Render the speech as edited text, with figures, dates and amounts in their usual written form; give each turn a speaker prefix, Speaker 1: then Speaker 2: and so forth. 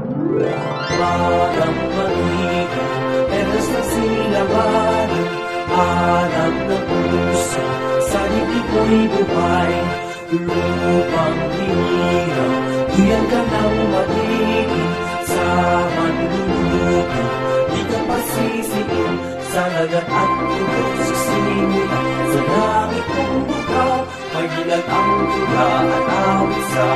Speaker 1: Magang mag-iga, eras na silabanan, alam ng puso, sa dibdib ko'y buhay. Lupang hinirang, duyan ka ng magiging, sa manluluto, di ka pasisiin, sa lagat at tubig, sisimulan, sa langit kong bukaw, magilag ang tuga at awit sa